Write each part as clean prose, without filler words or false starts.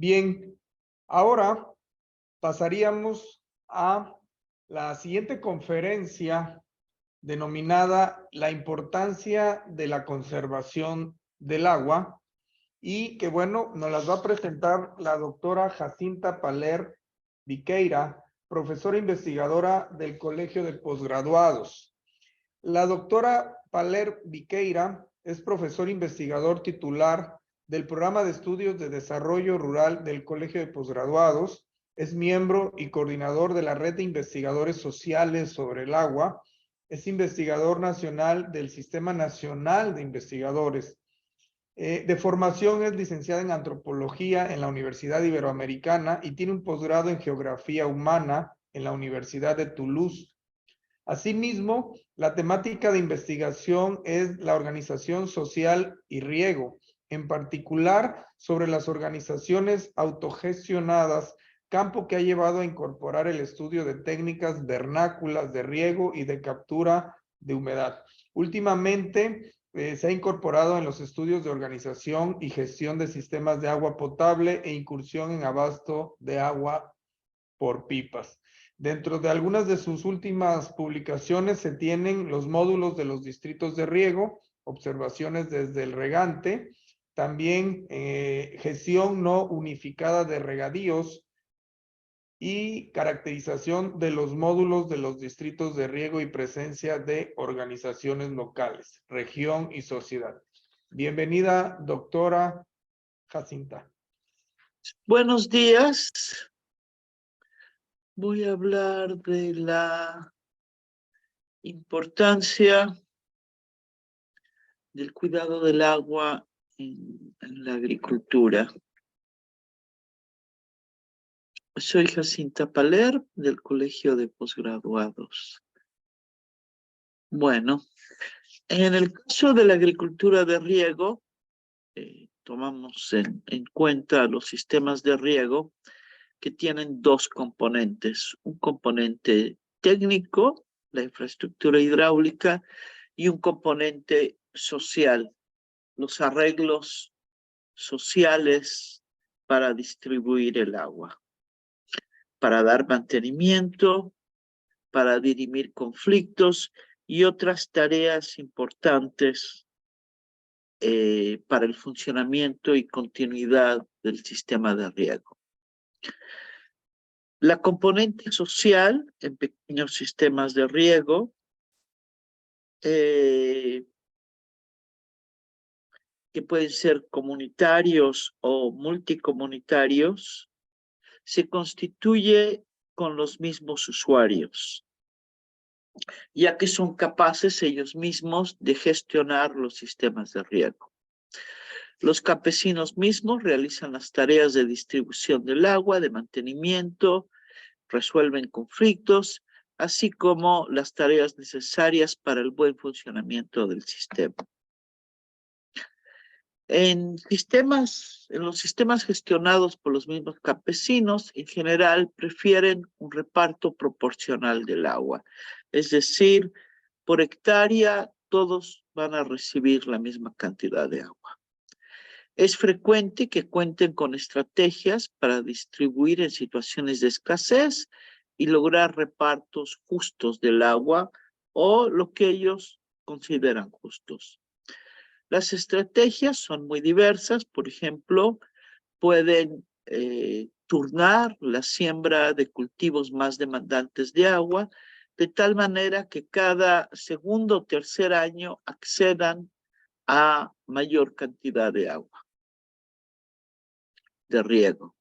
Bien, ahora pasaríamos a la siguiente conferencia denominada La importancia de la conservación del agua y que bueno, nos las va a presentar la doctora Jacinta Paler Viqueira, profesora investigadora del Colegio de Posgraduados. La doctora Paler Viqueira es profesor investigador titular del Programa de Estudios de Desarrollo Rural del Colegio de Posgraduados, es miembro y coordinador de la Red de Investigadores Sociales sobre el Agua, es investigador nacional del Sistema Nacional de Investigadores. De formación es licenciada en Antropología en la Universidad Iberoamericana y tiene un posgrado en Geografía Humana en la Universidad de Toulouse. Asimismo, la temática de investigación es la organización social y riego, en particular sobre las organizaciones autogestionadas, campo que ha llevado a incorporar el estudio de técnicas vernáculas de riego y de captura de humedad. Últimamente se ha incorporado en los estudios de organización y gestión de sistemas de agua potable e incursión en abasto de agua por pipas. Dentro de algunas de sus últimas publicaciones se tienen los módulos de los distritos de riego, observaciones desde el regante, también gestión no unificada de regadíos y caracterización de los módulos de los distritos de riego y presencia de organizaciones locales, región y sociedad. Bienvenida, doctora Jacinta. Buenos días. Voy a hablar de la importancia del cuidado del agua en la agricultura. Soy Jacinta Paler, del Colegio de Posgraduados. Bueno, en el caso de la agricultura de riego, tomamos en cuenta los sistemas de riego que tienen dos componentes. Un componente técnico, la infraestructura hidráulica, y un componente social, los arreglos sociales para distribuir el agua, para dar mantenimiento, para dirimir conflictos y otras tareas importantes para el funcionamiento y continuidad del sistema de riego. La componente social en pequeños sistemas de riego que pueden ser comunitarios o multicomunitarios, se constituye con los mismos usuarios, ya que son capaces ellos mismos de gestionar los sistemas de riego. Los campesinos mismos realizan las tareas de distribución del agua, de mantenimiento, resuelven conflictos, así como las tareas necesarias para el buen funcionamiento del sistema. En los sistemas gestionados por los mismos campesinos, en general prefieren un reparto proporcional del agua. Es decir, por hectárea todos van a recibir la misma cantidad de agua. Es frecuente que cuenten con estrategias para distribuir en situaciones de escasez y lograr repartos justos del agua o lo que ellos consideran justos. Las estrategias son muy diversas. Por ejemplo, pueden turnar la siembra de cultivos más demandantes de agua, de tal manera que cada segundo o tercer año accedan a mayor cantidad de agua de riego.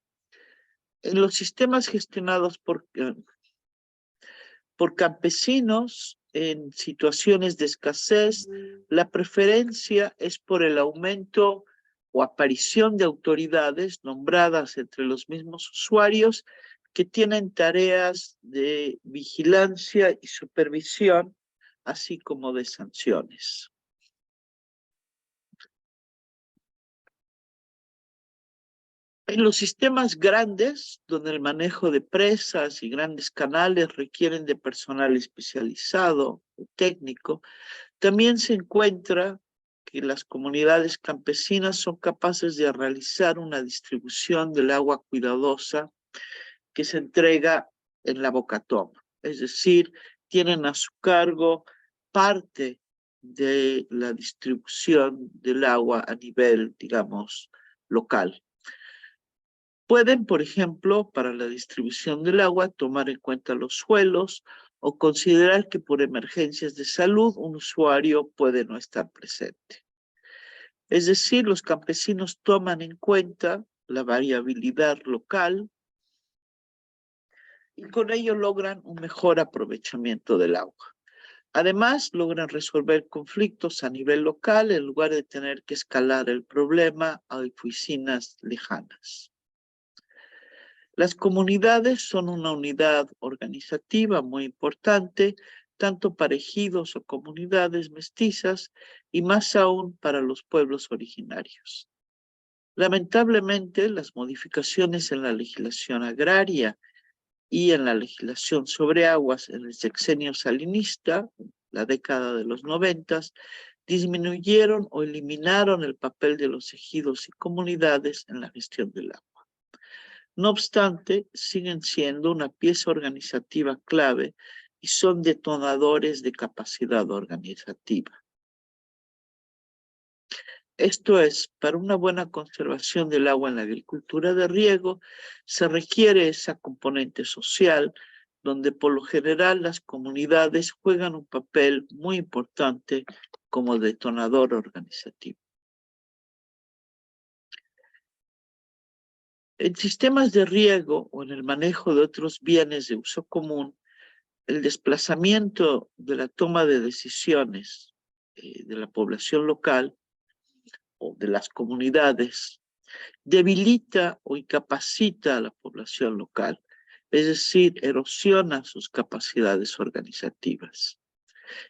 En los sistemas gestionados por campesinos en situaciones de escasez, la preferencia es por el aumento o aparición de autoridades nombradas entre los mismos usuarios que tienen tareas de vigilancia y supervisión, así como de sanciones. En los sistemas grandes, donde el manejo de presas y grandes canales requieren de personal especializado o técnico, también se encuentra que las comunidades campesinas son capaces de realizar una distribución del agua cuidadosa que se entrega en la bocatoma. Es decir, tienen a su cargo parte de la distribución del agua a nivel, digamos, local. Pueden, por ejemplo, para la distribución del agua, tomar en cuenta los suelos o considerar que por emergencias de salud un usuario puede no estar presente. Es decir, los campesinos toman en cuenta la variabilidad local y con ello logran un mejor aprovechamiento del agua. Además, logran resolver conflictos a nivel local en lugar de tener que escalar el problema a oficinas lejanas. Las comunidades son una unidad organizativa muy importante, tanto para ejidos o comunidades mestizas, y más aún para los pueblos originarios. Lamentablemente, las modificaciones en la legislación agraria y en la legislación sobre aguas en el sexenio salinista, la década de los 90, disminuyeron o eliminaron el papel de los ejidos y comunidades en la gestión del agua. No obstante, siguen siendo una pieza organizativa clave y son detonadores de capacidad organizativa. Esto es, para una buena conservación del agua en la agricultura de riego, se requiere esa componente social, donde por lo general las comunidades juegan un papel muy importante como detonador organizativo. En sistemas de riego o en el manejo de otros bienes de uso común, el desplazamiento de la toma de decisiones de la población local o de las comunidades debilita o incapacita a la población local, es decir, erosiona sus capacidades organizativas.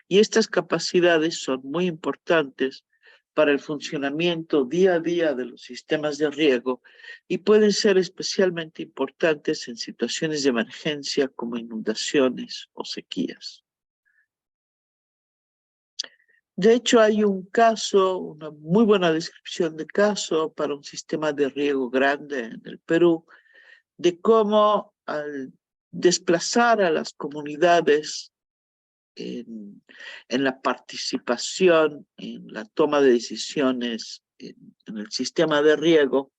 Y estas capacidades son muy importantes para el funcionamiento día a día de los sistemas de riego y pueden ser especialmente importantes en situaciones de emergencia como inundaciones o sequías. De hecho, hay un caso, una muy buena descripción de caso para un sistema de riego grande en el Perú, de cómo al desplazar a las comunidades en la participación, en la toma de decisiones en el sistema de riego,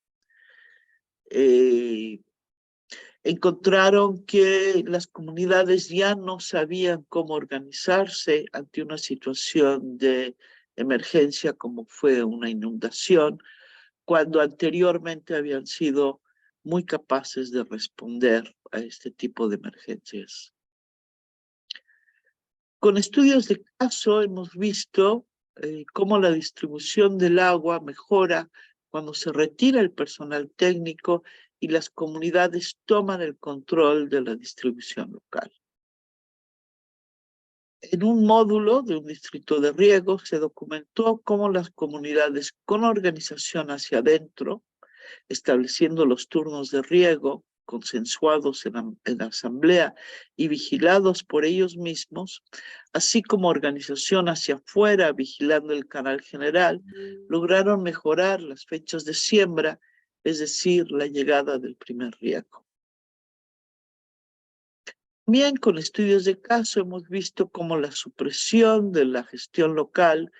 encontraron que las comunidades ya no sabían cómo organizarse ante una situación de emergencia como fue una inundación, cuando anteriormente habían sido muy capaces de responder a este tipo de emergencias. Con estudios de caso hemos visto cómo la distribución del agua mejora cuando se retira el personal técnico y las comunidades toman el control de la distribución local. En un módulo de un distrito de riego se documentó cómo las comunidades con organización hacia adentro, estableciendo los turnos de riego, consensuados en la asamblea y vigilados por ellos mismos, así como organización hacia afuera, vigilando el canal general, lograron mejorar las fechas de siembra, es decir, la llegada del primer riego. También con estudios de caso hemos visto cómo la supresión de la gestión local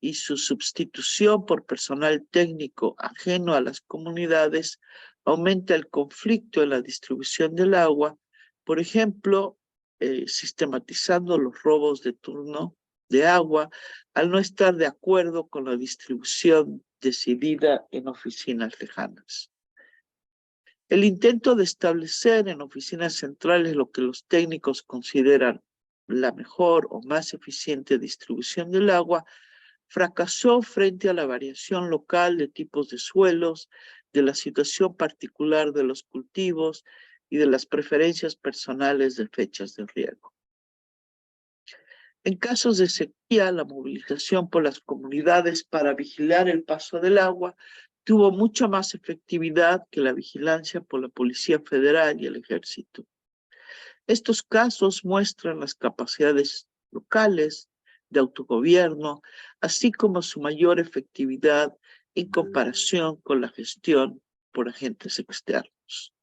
y su sustitución por personal técnico ajeno a las comunidades aumenta el conflicto en la distribución del agua, por ejemplo, sistematizando los robos de turno de agua al no estar de acuerdo con la distribución decidida en oficinas lejanas. El intento de establecer en oficinas centrales lo que los técnicos consideran la mejor o más eficiente distribución del agua fracasó frente a la variación local de tipos de suelos, de la situación particular de los cultivos y de las preferencias personales de fechas de riego. En casos de sequía, la movilización por las comunidades para vigilar el paso del agua tuvo mucha más efectividad que la vigilancia por la Policía Federal y el Ejército. Estos casos muestran las capacidades locales de autogobierno, así como su mayor efectividad en comparación con la gestión por agentes externos.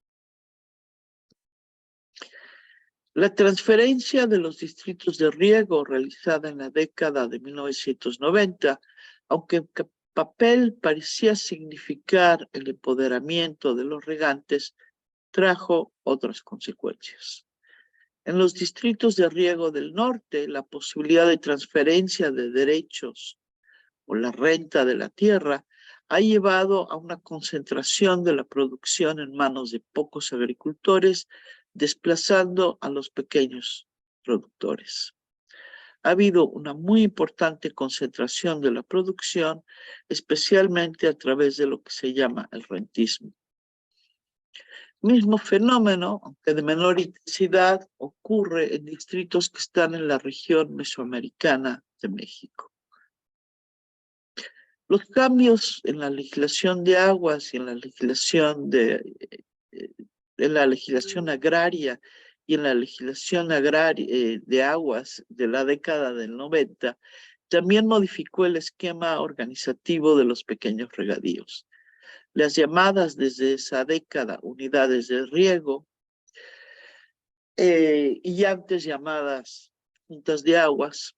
La transferencia de los distritos de riego realizada en la década de 1990, aunque en papel parecía significar el empoderamiento de los regantes, trajo otras consecuencias. En los distritos de riego del norte, la posibilidad de transferencia de derechos o la renta de la tierra ha llevado a una concentración de la producción en manos de pocos agricultores, desplazando a los pequeños productores. Ha habido una muy importante concentración de la producción, especialmente a través de lo que se llama el rentismo. Mismo fenómeno, aunque de menor intensidad, ocurre en distritos que están en la región mesoamericana de México. Los cambios en la legislación de aguas y en la legislación agraria y en la legislación agraria de aguas de la década del 90 también modificó el esquema organizativo de los pequeños regadíos. Las llamadas desde esa década unidades de riego y antes llamadas juntas de aguas.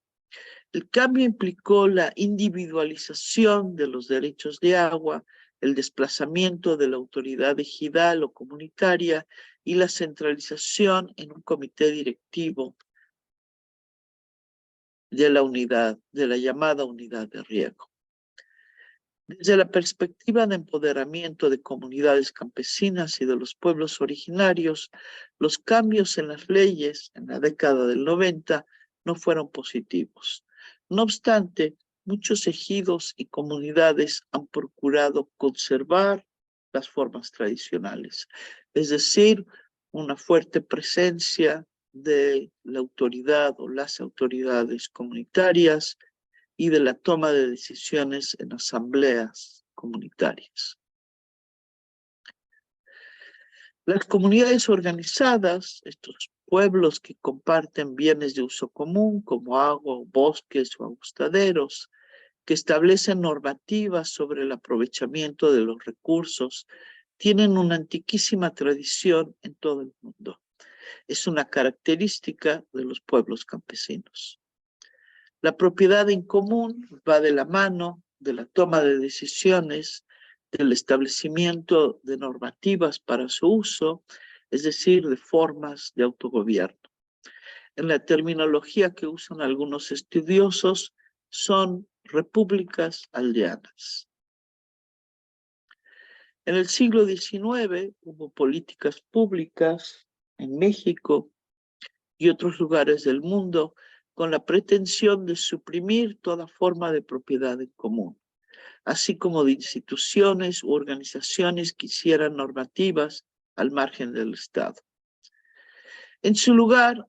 El cambio implicó la individualización de los derechos de agua, el desplazamiento de la autoridad ejidal o comunitaria y la centralización en un comité directivo de la llamada unidad de riego. Desde la perspectiva de empoderamiento de comunidades campesinas y de los pueblos originarios, los cambios en las leyes en la década del 90 no fueron positivos. No obstante, muchos ejidos y comunidades han procurado conservar las formas tradicionales, es decir, una fuerte presencia de la autoridad o las autoridades comunitarias y de la toma de decisiones en asambleas comunitarias. Las comunidades organizadas, estos pueblos que comparten bienes de uso común como agua, bosques o agustaderos, que establecen normativas sobre el aprovechamiento de los recursos, tienen una antiquísima tradición en todo el mundo. Es una característica de los pueblos campesinos. La propiedad en común va de la mano de la toma de decisiones, del establecimiento de normativas para su uso, es decir, de formas de autogobierno. En la terminología que usan algunos estudiosos, son repúblicas aldeanas. En el siglo XIX hubo políticas públicas en México y otros lugares del mundo con la pretensión de suprimir toda forma de propiedad en común, así como de instituciones u organizaciones que hicieran normativas al margen del Estado. En su lugar,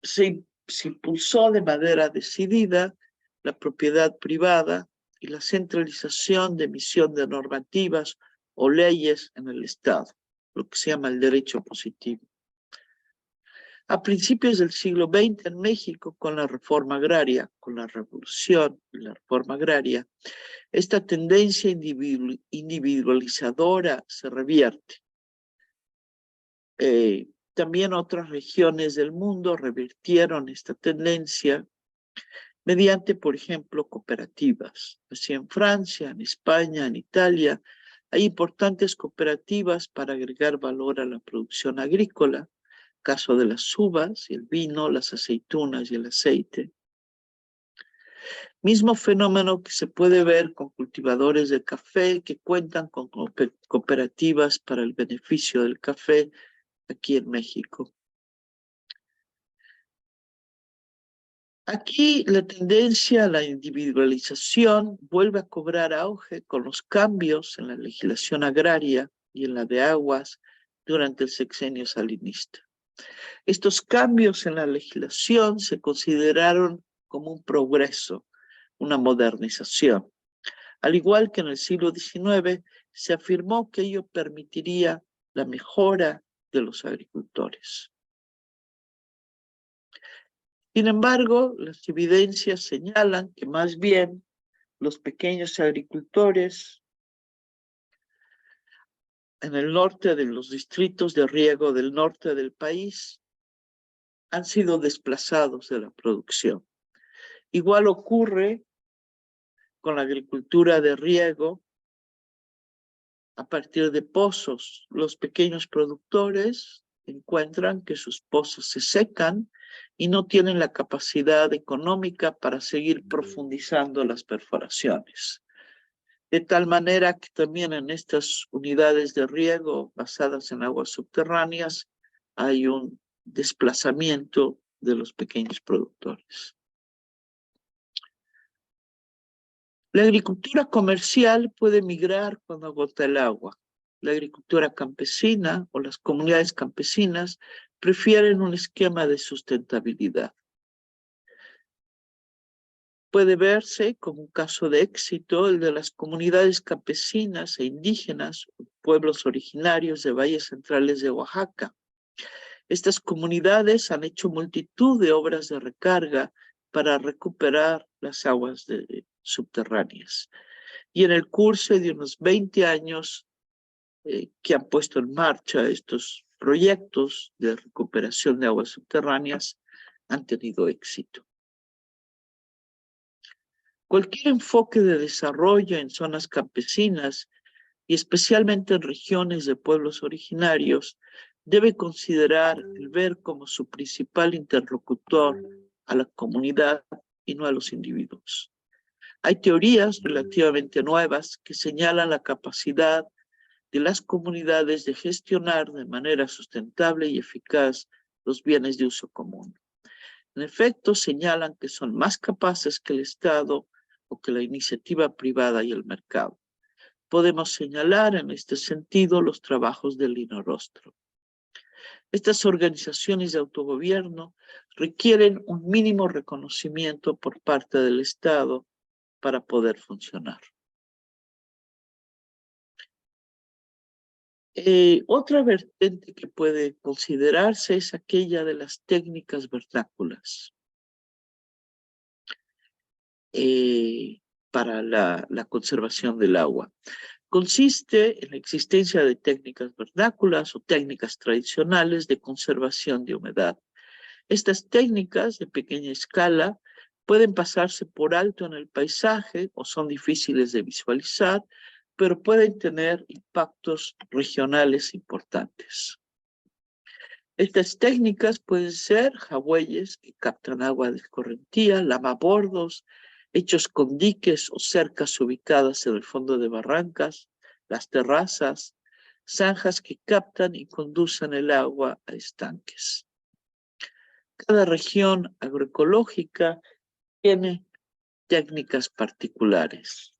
se impulsó de manera decidida la propiedad privada y la centralización de emisión de normativas o leyes en el Estado, lo que se llama el derecho positivo. A principios del siglo XX en México, con la reforma agraria, con la revolución y la reforma agraria, esta tendencia individualizadora se revierte. También otras regiones del mundo revirtieron esta tendencia mediante, por ejemplo, cooperativas. Así en Francia, en España, en Italia, hay importantes cooperativas para agregar valor a la producción agrícola, caso de las uvas, el vino, las aceitunas y el aceite. Mismo fenómeno que se puede ver con cultivadores de café que cuentan con cooperativas para el beneficio del café aquí en México. Aquí la tendencia a la individualización vuelve a cobrar auge con los cambios en la legislación agraria y en la de aguas durante el sexenio salinista. Estos cambios en la legislación se consideraron como un progreso, una modernización. Al igual que en el siglo XIX, se afirmó que ello permitiría la mejora de los agricultores. Sin embargo, las evidencias señalan que más bien los pequeños agricultores en el norte de los distritos de riego del norte del país han sido desplazados de la producción. Igual ocurre con la agricultura de riego a partir de pozos. Los pequeños productores encuentran que sus pozos se secan y no tienen la capacidad económica para seguir profundizando las perforaciones. De tal manera que también en estas unidades de riego basadas en aguas subterráneas hay un desplazamiento de los pequeños productores. La agricultura comercial puede migrar cuando agota el agua. La agricultura campesina o las comunidades campesinas prefieren un esquema de sustentabilidad. Puede verse como un caso de éxito el de las comunidades campesinas e indígenas, pueblos originarios de valles centrales de Oaxaca. Estas comunidades han hecho multitud de obras de recarga para recuperar las aguas subterráneas. Y en el curso de unos 20 años que han puesto en marcha estos proyectos de recuperación de aguas subterráneas, han tenido éxito. Cualquier enfoque de desarrollo en zonas campesinas y especialmente en regiones de pueblos originarios debe considerar el ver como su principal interlocutor a la comunidad y no a los individuos. Hay teorías relativamente nuevas que señalan la capacidad de las comunidades de gestionar de manera sustentable y eficaz los bienes de uso común. En efecto, señalan que son más capaces que el Estado o que la iniciativa privada y el mercado. Podemos señalar en este sentido los trabajos del Lino Rostro. Estas organizaciones de autogobierno requieren un mínimo reconocimiento por parte del Estado para poder funcionar. Otra vertiente que puede considerarse es aquella de las técnicas vernáculas para la conservación del agua. Consiste en la existencia de técnicas vernáculas o técnicas tradicionales de conservación de humedad. Estas técnicas de pequeña escala pueden pasarse por alto en el paisaje o son difíciles de visualizar, pero pueden tener impactos regionales importantes. Estas técnicas pueden ser jagüeyes que captan agua de escorrentía, lavabordos, hechos con diques o cercas ubicadas en el fondo de barrancas, las terrazas, zanjas que captan y conducen el agua a estanques. Cada región agroecológica tiene técnicas particulares.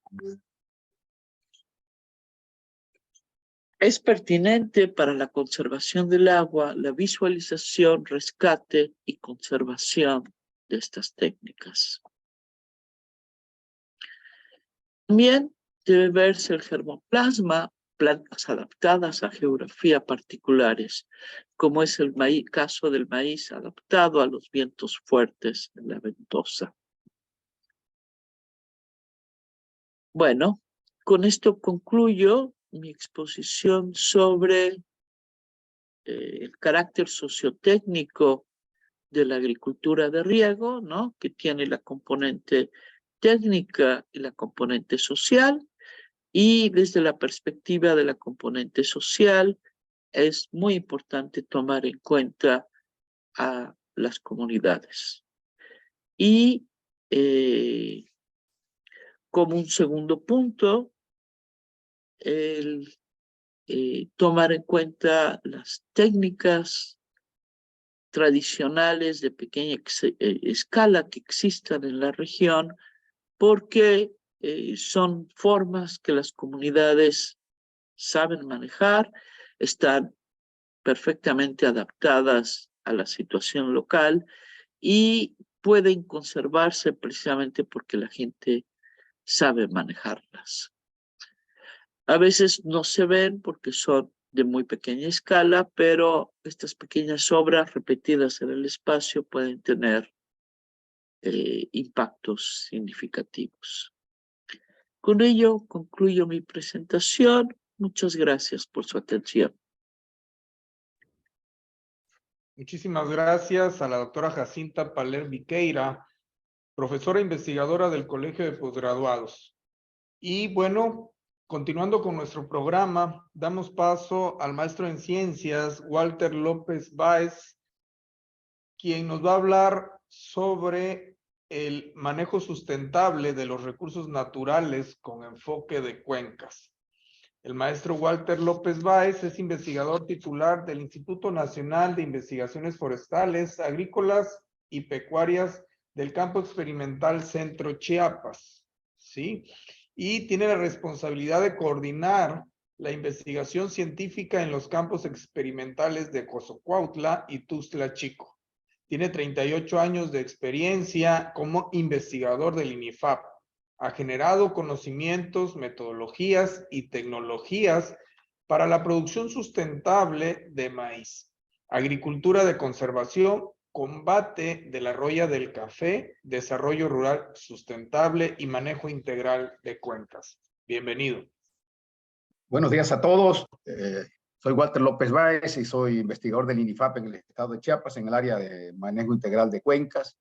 Es pertinente para la conservación del agua la visualización, rescate y conservación de estas técnicas. También debe verse el germoplasma, plantas adaptadas a geografía particulares, como es el caso del maíz adaptado a los vientos fuertes en la ventosa. Bueno, con esto concluyo mi exposición sobre el carácter sociotécnico de la agricultura de riego, ¿no? Que tiene la componente técnica y la componente social, y desde la perspectiva de la componente social es muy importante tomar en cuenta a las comunidades. Y como un segundo punto, el tomar en cuenta las técnicas tradicionales de pequeña escala que existan en la región, porque son formas que las comunidades saben manejar, están perfectamente adaptadas a la situación local y pueden conservarse precisamente porque la gente sabe manejarlas. A veces no se ven porque son de muy pequeña escala, pero estas pequeñas obras repetidas en el espacio pueden tener impactos significativos. Con ello concluyo mi presentación. Muchas gracias por su atención. Muchísimas gracias a la doctora Jacinta Paler Viqueira, profesora investigadora del Colegio de Posgraduados. Y bueno, continuando con nuestro programa, damos paso al maestro en ciencias, Walter López Báez, quien nos va a hablar sobre el manejo sustentable de los recursos naturales con enfoque de cuencas. El maestro Walter López Báez es investigador titular del Instituto Nacional de Investigaciones Forestales, Agrícolas y Pecuarias del Campo Experimental Centro Chiapas, ¿sí? Y tiene la responsabilidad de coordinar la investigación científica en los campos experimentales de Cozocuautla y Tuxtla Chico. Tiene 38 años de experiencia como investigador del INIFAP. Ha generado conocimientos, metodologías y tecnologías para la producción sustentable de maíz, agricultura de conservación, combate de la roya del café, desarrollo rural sustentable y manejo integral de cuencas. Bienvenido. Buenos días a todos. Soy Walter López Báez y soy investigador del INIFAP en el estado de Chiapas en el área de manejo integral de cuencas.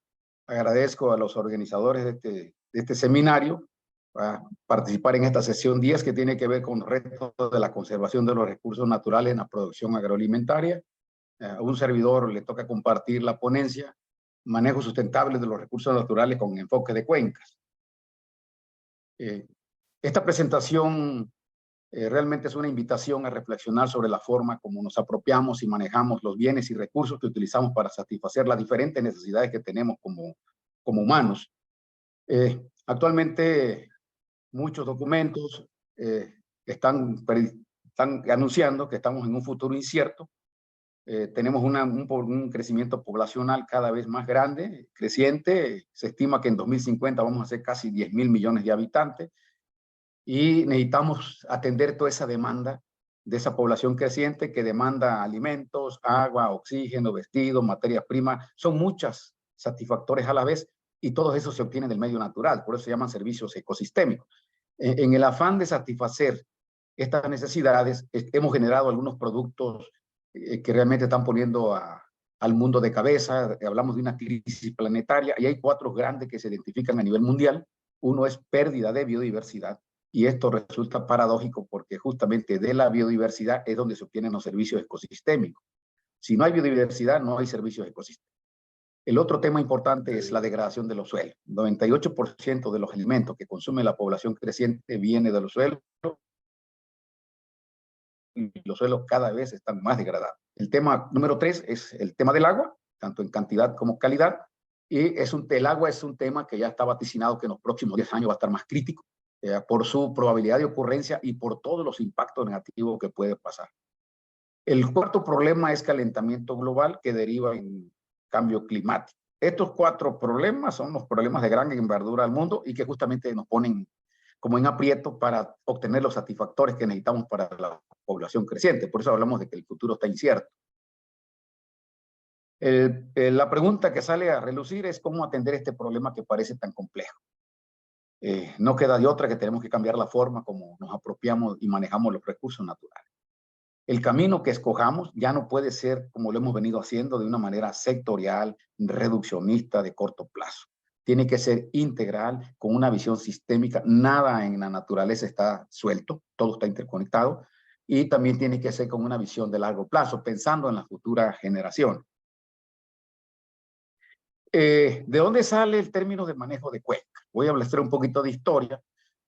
Agradezco a los organizadores de este seminario a participar en esta sesión 10 que tiene que ver con retos de la conservación de los recursos naturales en la producción agroalimentaria. A un servidor le toca compartir la ponencia Manejo sustentable de los recursos naturales con enfoque de cuencas. Esta presentación realmente es una invitación a reflexionar sobre la forma como nos apropiamos y manejamos los bienes y recursos que utilizamos para satisfacer las diferentes necesidades que tenemos como humanos. Actualmente muchos documentos están anunciando que estamos en un futuro incierto. Tenemos un crecimiento poblacional cada vez más grande, creciente. Se estima que en 2050 vamos a ser casi 10.000 millones de habitantes. Y necesitamos atender toda esa demanda de esa población creciente que demanda alimentos, agua, oxígeno, vestidos, materias primas. Son muchos satisfactores a la vez y todo eso se obtiene del medio natural. Por eso se llaman servicios ecosistémicos. En el afán de satisfacer estas necesidades, hemos generado algunos productos que realmente están poniendo al mundo de cabeza. Hablamos de una crisis planetaria y hay 4 grandes que se identifican a nivel mundial. Uno es pérdida de biodiversidad. Y esto resulta paradójico porque justamente de la biodiversidad es donde se obtienen los servicios ecosistémicos. Si no hay biodiversidad, no hay servicios ecosistémicos. El otro tema importante es la degradación de los suelos. 98% de los alimentos que consume la población creciente viene de los suelos. Y los suelos cada vez están más degradados. El tema número 3 es el tema del agua, tanto en cantidad como calidad. Y el agua es un tema que ya está vaticinado que en los próximos 10 años va a estar más crítico. Por su probabilidad de ocurrencia y por todos los impactos negativos que puede pasar. El cuarto problema es calentamiento global que deriva en cambio climático. Estos 4 problemas son los problemas de gran envergadura al mundo y que justamente nos ponen como en aprieto para obtener los satisfactores que necesitamos para la población creciente. Por eso hablamos de que el futuro está incierto. La pregunta que sale a relucir es cómo atender este problema que parece tan complejo. No queda de otra que tenemos que cambiar la forma como nos apropiamos y manejamos los recursos naturales. El camino que escojamos ya no puede ser como lo hemos venido haciendo de una manera sectorial, reduccionista de corto plazo. Tiene que ser integral, con una visión sistémica. Nada en la naturaleza está suelto, todo está interconectado. Y también tiene que ser con una visión de largo plazo, pensando en la futura generación. ¿De dónde sale el término de manejo de cuenca? Voy a hablar un poquito de historia.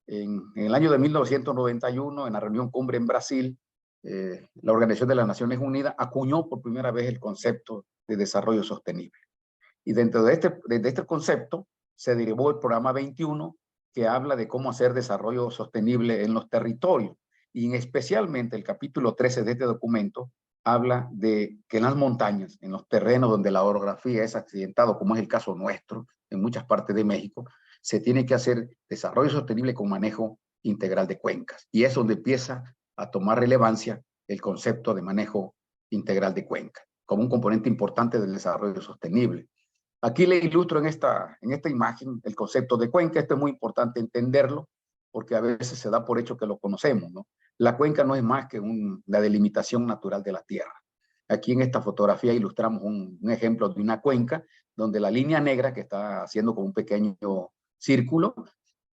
En el año de 1991, en la reunión cumbre en Brasil, la Organización de las Naciones Unidas acuñó por primera vez el concepto de desarrollo sostenible. Y dentro de este concepto se derivó el programa 21, que habla de cómo hacer desarrollo sostenible en los territorios. Y especialmente el capítulo 13 de este documento habla de que en las montañas, en los terrenos donde la orografía es accidentado, como es el caso nuestro, en muchas partes de México, se tiene que hacer desarrollo sostenible con manejo integral de cuencas. Y es donde empieza a tomar relevancia el concepto de manejo integral de cuencas, como un componente importante del desarrollo sostenible. Aquí le ilustro en esta imagen el concepto de cuenca. Esto es muy importante entenderlo, porque a veces se da por hecho que lo conocemos, ¿no? La cuenca no es más que la delimitación natural de la tierra. Aquí en esta fotografía ilustramos un ejemplo de una cuenca, donde la línea negra que está haciendo con un pequeño círculo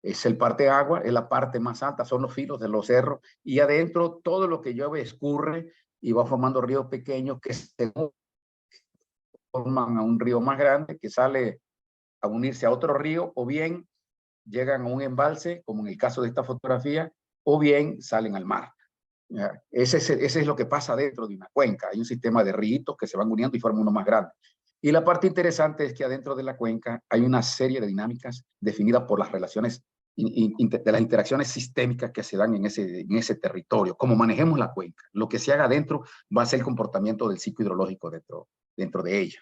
es el parte agua, es la parte más alta, son los filos de los cerros, y adentro todo lo que llueve escurre y va formando ríos pequeños que se forman a un río más grande que sale a unirse a otro río, o bien llegan a un embalse, como en el caso de esta fotografía, o bien salen al mar. Ese es lo que pasa dentro de una cuenca. Hay un sistema de ríos que se van uniendo y forman uno más grande. Y la parte interesante es que adentro de la cuenca hay una serie de dinámicas definidas por las relaciones de las interacciones sistémicas que se dan en ese territorio. Como manejemos la cuenca, lo que se haga adentro va a ser el comportamiento del ciclo hidrológico dentro de ella.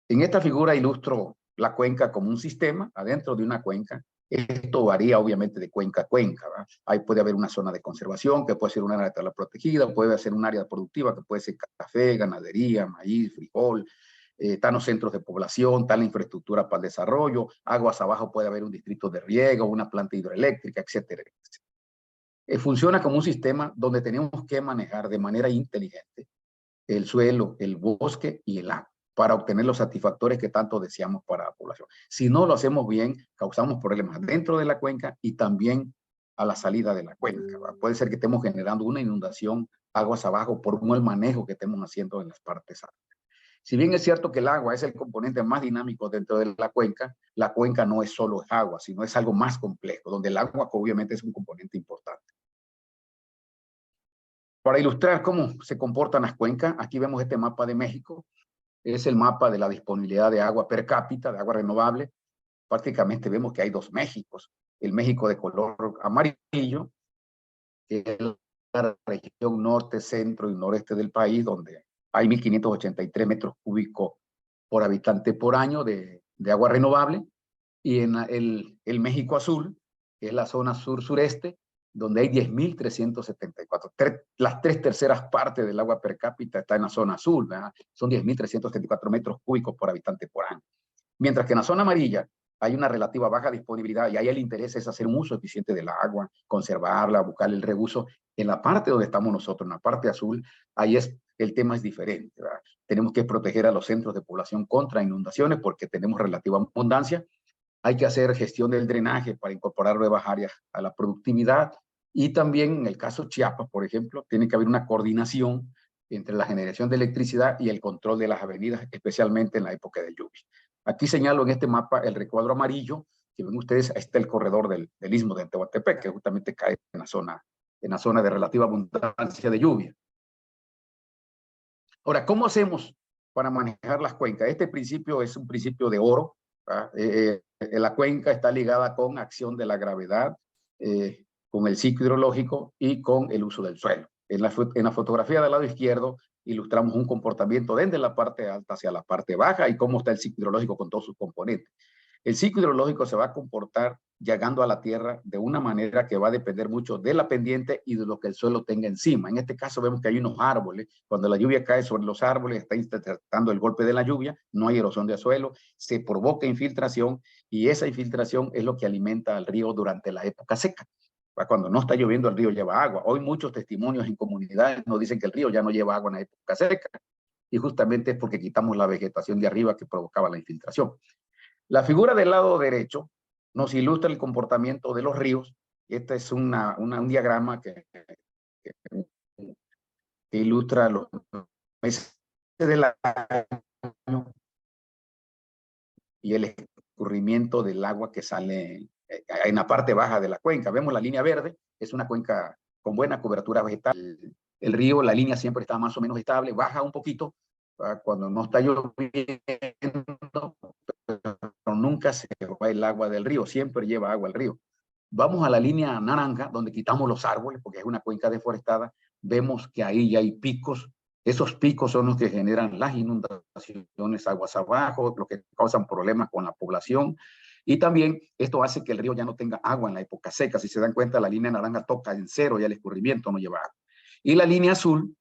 En esta figura ilustro la cuenca como un sistema adentro de una cuenca. Esto varía obviamente de cuenca a cuenca, ¿verdad? Ahí puede haber una zona de conservación, que puede ser un área de tabla protegida, puede ser un área productiva, que puede ser café, ganadería, maíz, frijol, están los centros de población, está la infraestructura para el desarrollo, aguas abajo puede haber un distrito de riego, una planta hidroeléctrica, etcétera, etcétera. Funciona como un sistema donde tenemos que manejar de manera inteligente el suelo, el bosque y el agua, para obtener los satisfactores que tanto deseamos para la población. Si no lo hacemos bien, causamos problemas dentro de la cuenca y también a la salida de la cuenca, ¿verdad? Puede ser que estemos generando una inundación aguas abajo por un mal manejo que estemos haciendo en las partes altas. Si bien es cierto que el agua es el componente más dinámico dentro de la cuenca no es solo agua, sino es algo más complejo, donde el agua obviamente es un componente importante. Para ilustrar cómo se comportan las cuencas, aquí vemos este mapa de México. Es el mapa de la disponibilidad de agua per cápita, de agua renovable. Prácticamente vemos que hay dos Méxicos. El México de color amarillo, que es la región norte, centro y noreste del país, donde hay 1.583 metros cúbicos por habitante por año de agua renovable. Y en el México azul, que es la zona sur-sureste, donde hay 10.374. Las 3/3 partes del agua per cápita está en la zona azul, ¿verdad? Son 10.374 metros cúbicos por habitante por año. Mientras que en la zona amarilla hay una relativa baja disponibilidad y ahí el interés es hacer un uso eficiente del agua, conservarla, buscar el reuso. En la parte donde estamos nosotros, en la parte azul, ahí el tema es diferente, ¿verdad? Tenemos que proteger a los centros de población contra inundaciones porque tenemos relativa abundancia. Hay que hacer gestión del drenaje para incorporar nuevas áreas a la productividad. Y también en el caso Chiapas, por ejemplo, tiene que haber una coordinación entre la generación de electricidad y el control de las avenidas, especialmente en la época de lluvia. Aquí señalo en este mapa el recuadro amarillo, que ven ustedes, ahí está el corredor del istmo de Tehuantepec, que justamente cae en la zona de relativa abundancia de lluvia. Ahora, ¿cómo hacemos para manejar las cuencas? Este principio es un principio de oro. La cuenca está ligada con acción de la gravedad, con el ciclo hidrológico y con el uso del suelo. En la fotografía del lado izquierdo ilustramos un comportamiento desde la parte alta hacia la parte baja y cómo está el ciclo hidrológico con todos sus componentes. El ciclo hidrológico se va a comportar llegando a la tierra de una manera que va a depender mucho de la pendiente y de lo que el suelo tenga encima. En este caso vemos que hay unos árboles. Cuando la lluvia cae sobre los árboles, está interpretando el golpe de la lluvia, no hay erosión de suelo, se provoca infiltración y esa infiltración es lo que alimenta al río durante la época seca. Cuando no está lloviendo, el río lleva agua. Hoy muchos testimonios en comunidades nos dicen que el río ya no lleva agua en la época seca y justamente es porque quitamos la vegetación de arriba que provocaba la infiltración. La figura del lado derecho nos ilustra el comportamiento de los ríos. Este es un diagrama que ilustra los meses del año y el escurrimiento del agua que sale en la parte baja de la cuenca. Vemos la línea verde, es una cuenca con buena cobertura vegetal. El río, la línea siempre está más o menos estable, baja un poquito cuando no está lloviendo, pero nunca se va el agua del río, siempre lleva agua al río. Vamos a la línea naranja, donde quitamos los árboles, porque es una cuenca deforestada, vemos que ahí ya hay picos. Esos picos son los que generan las inundaciones aguas abajo, lo que causan problemas con la población. Y también esto hace que el río ya no tenga agua en la época seca. Si se dan cuenta, la línea naranja toca en cero y el escurrimiento no lleva agua. Y la línea azul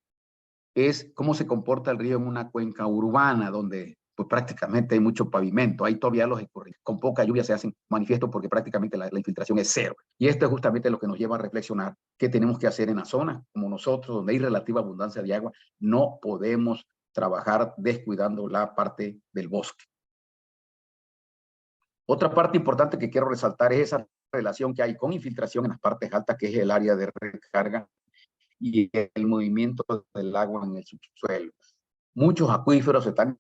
es cómo se comporta el río en una cuenca urbana, donde pues prácticamente hay mucho pavimento, hay todavía los escurrimientos. Con poca lluvia se hacen manifiestos porque prácticamente la infiltración es cero. Y esto es justamente lo que nos lleva a reflexionar qué tenemos que hacer en la zona como nosotros, donde hay relativa abundancia de agua. No podemos trabajar descuidando la parte del bosque. Otra parte importante que quiero resaltar es esa relación que hay con infiltración en las partes altas, que es el área de recarga y el movimiento del agua en el subsuelo. Muchos acuíferos se están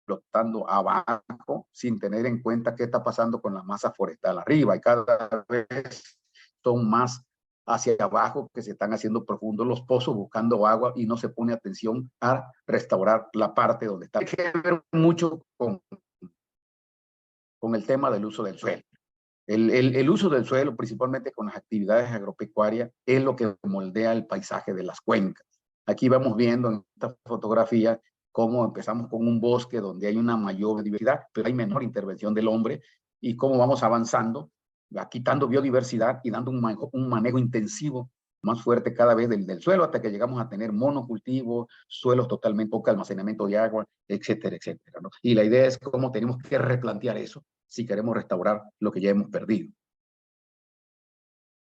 explotando abajo sin tener en cuenta qué está pasando con la masa forestal arriba, y cada vez son más hacia abajo que se están haciendo profundos los pozos buscando agua y no se pone atención a restaurar la parte donde está. Hay que ver mucho con el tema del uso del suelo. El uso del suelo, principalmente con las actividades agropecuarias, es lo que moldea el paisaje de las cuencas. Aquí vamos viendo en esta fotografía cómo empezamos con un bosque donde hay una mayor diversidad, pero hay menor intervención del hombre, y cómo vamos avanzando, quitando biodiversidad y dando un manejo intensivo más fuerte cada vez del suelo, hasta que llegamos a tener monocultivos, suelos totalmente poco almacenamiento de agua, etcétera, etcétera, ¿no? Y la idea es cómo tenemos que replantear eso si queremos restaurar lo que ya hemos perdido.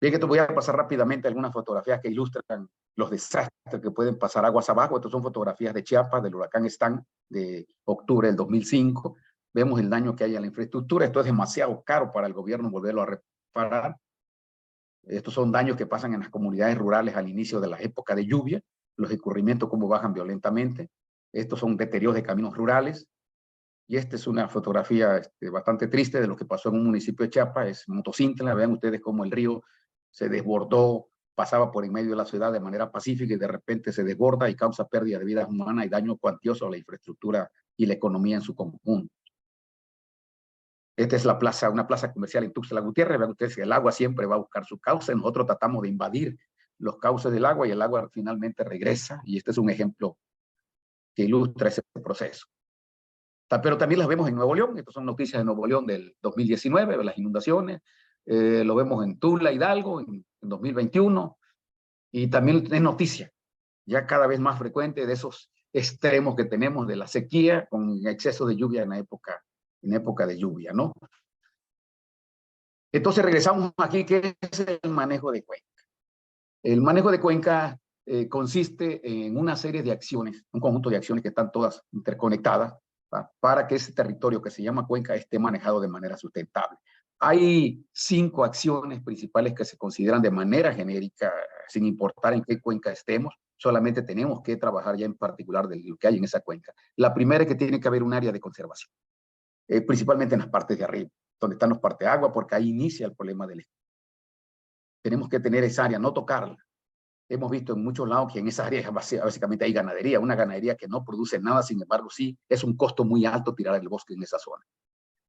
Bien, que te voy a pasar rápidamente algunas fotografías que ilustran los desastres que pueden pasar aguas abajo. Estas son fotografías de Chiapas, del huracán Stan, de octubre del 2005. Vemos el daño que hay a la infraestructura. Esto es demasiado caro para el gobierno volverlo a reparar. Estos son daños que pasan en las comunidades rurales al inicio de la época de lluvia. Los escurrimientos cómo bajan violentamente. Estos son deterioros de caminos rurales. Y esta es una fotografía bastante triste de lo que pasó en un municipio de Chiapas, es Motocintla. Vean ustedes cómo el río se desbordó, pasaba por en medio de la ciudad de manera pacífica y de repente se desborda y causa pérdida de vidas humanas y daño cuantioso a la infraestructura y la economía en su conjunto. Esta es la plaza, una plaza comercial en Tuxtla Gutiérrez. Vean ustedes que el agua siempre va a buscar su cauce. Nosotros tratamos de invadir los cauces del agua y el agua finalmente regresa. Y este es un ejemplo que ilustra ese proceso. Pero también las vemos en Nuevo León. Estas son noticias de Nuevo León del 2019, las inundaciones. Lo vemos en Tula, Hidalgo, en 2021. Y también es noticia, ya cada vez más frecuente, de esos extremos que tenemos de la sequía con exceso de lluvia en época de lluvia, ¿no? Entonces regresamos aquí, ¿qué es el manejo de cuenca? El manejo de cuenca consiste en una serie de acciones, un conjunto de acciones que están todas interconectadas, para que ese territorio que se llama cuenca esté manejado de manera sustentable. Hay 5 acciones principales que se consideran de manera genérica, sin importar en qué cuenca estemos, solamente tenemos que trabajar ya en particular de lo que hay en esa cuenca. La primera es que tiene que haber un área de conservación, principalmente en las partes de arriba, donde están los parteaguas, porque ahí inicia el problema del estado. Tenemos que tener esa área, no tocarla. Hemos visto en muchos lados que en esa área básicamente hay ganadería, una ganadería que no produce nada, sin embargo sí es un costo muy alto tirar el bosque en esa zona.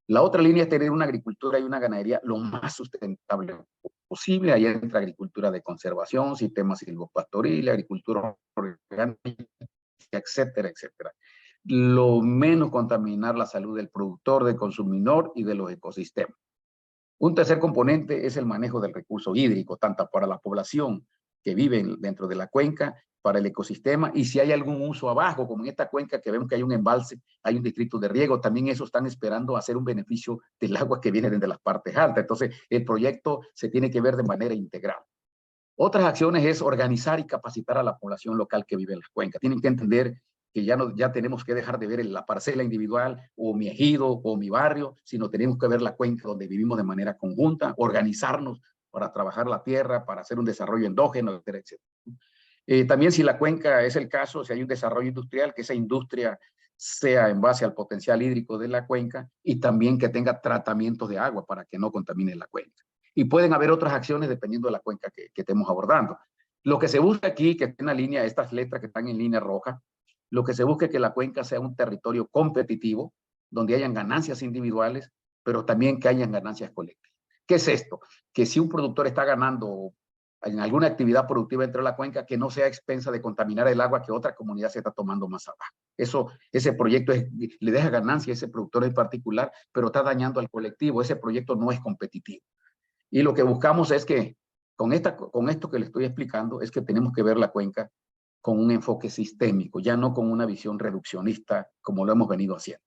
La otra línea es tener una agricultura y una ganadería lo más sustentable posible. Ahí entra agricultura de conservación, sistemas silvopastoriles, agricultura orgánica, etcétera, etcétera. Lo menos contaminar la salud del productor, del consumidor y de los ecosistemas. Un tercer componente es el manejo del recurso hídrico, tanto para la población que vive dentro de la cuenca, para el ecosistema, y si hay algún uso abajo, como en esta cuenca que vemos que hay un embalse, hay un distrito de riego, también eso están esperando hacer un beneficio del agua que viene desde las partes altas. Entonces, el proyecto se tiene que ver de manera integral. Otras acciones es organizar y capacitar a la población local que vive en las cuencas. Tienen que entender que ya tenemos que dejar de ver la parcela individual o mi ejido o mi barrio, sino tenemos que ver la cuenca donde vivimos de manera conjunta, organizarnos para trabajar la tierra, para hacer un desarrollo endógeno, etcétera, etcétera. También si la cuenca es el caso, si hay un desarrollo industrial, que esa industria sea en base al potencial hídrico de la cuenca y también que tenga tratamientos de agua para que no contamine la cuenca. Y pueden haber otras acciones dependiendo de la cuenca que estemos abordando. Lo que se busca aquí, que está en la línea, estas letras que están en línea roja, lo que se busca es que la cuenca sea un territorio competitivo, donde hayan ganancias individuales, pero también que hayan ganancias colectivas. ¿Qué es esto? Que si un productor está ganando en alguna actividad productiva dentro de la cuenca, que no sea a expensa de contaminar el agua que otra comunidad se está tomando más abajo. Ese proyecto le deja ganancia a ese productor en particular, pero está dañando al colectivo. Ese proyecto no es competitivo. Y lo que buscamos es que, con esto que le estoy explicando, es que tenemos que ver la cuenca con un enfoque sistémico, ya no con una visión reduccionista como lo hemos venido haciendo.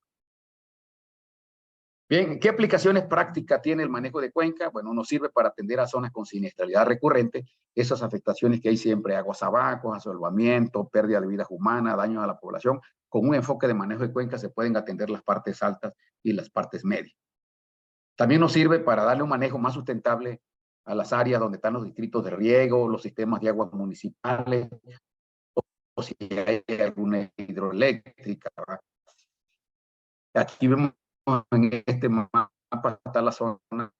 Bien, ¿qué aplicaciones prácticas tiene el manejo de cuenca? Bueno, nos sirve para atender a zonas con siniestralidad recurrente, esas afectaciones que hay siempre, aguas abajo, asolvamiento, pérdida de vidas humanas, daños a la población. Con un enfoque de manejo de cuenca se pueden atender las partes altas y las partes medias. También nos sirve para darle un manejo más sustentable a las áreas donde están los distritos de riego, los sistemas de aguas municipales, o si hay alguna hidroeléctrica, ¿verdad? Aquí vemos en este mapa está la zona,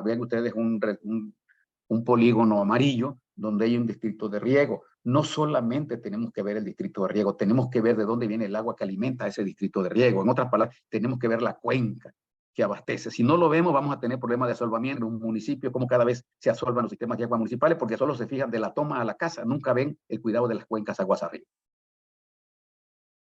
vean ustedes un polígono amarillo donde hay un distrito de riego. No solamente tenemos que ver el distrito de riego, tenemos que ver de dónde viene el agua que alimenta a ese distrito de riego. En otras palabras, tenemos que ver la cuenca que abastece. Si no lo vemos, vamos a tener problemas de asolvamiento en un municipio, como cada vez se asolvan los sistemas de agua municipales, porque solo se fijan de la toma a la casa, nunca ven el cuidado de las cuencas aguas arriba.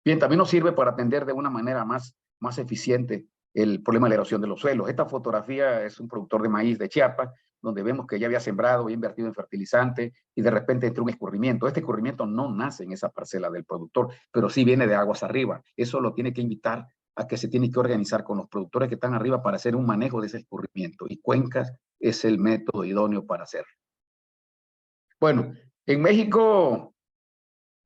Bien, también nos sirve para atender de una manera más eficiente el problema de la erosión de los suelos. Esta fotografía es un productor de maíz de Chiapas, donde vemos que ya había sembrado, había invertido en fertilizante y de repente entró un escurrimiento. Este escurrimiento no nace en esa parcela del productor, pero sí viene de aguas arriba. Eso lo tiene que invitar a que se tiene que organizar con los productores que están arriba para hacer un manejo de ese escurrimiento. Y cuencas es el método idóneo para hacerlo. Bueno, en México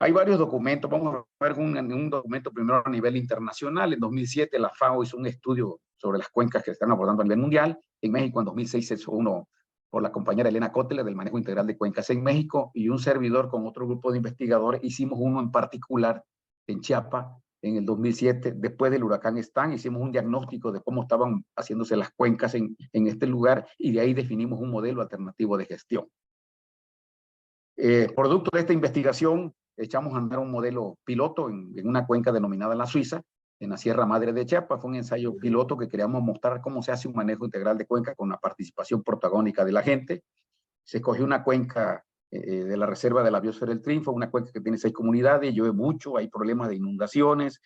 hay varios documentos. Vamos a ver un documento primero a nivel internacional. En 2007 la FAO hizo un estudio sobre las cuencas que se están abordando a nivel mundial. En México en 2006 se hizo uno por la compañera Elena Kotler del manejo integral de cuencas en México, y un servidor con otro grupo de investigadores hicimos uno en particular en Chiapas en el 2007, después del huracán Stan. Hicimos un diagnóstico de cómo estaban haciéndose las cuencas en este lugar, y de ahí definimos un modelo alternativo de gestión. Producto de esta investigación, echamos a andar un modelo piloto en una cuenca denominada La Suiza, en la Sierra Madre de Chiapas. Fue un ensayo piloto que queríamos mostrar cómo se hace un manejo integral de cuenca con la participación protagónica de la gente. Se escogió una cuenca de la Reserva de la Biosfera del Trinfo, una cuenca que tiene 6 comunidades, llueve mucho, hay problemas de inundaciones,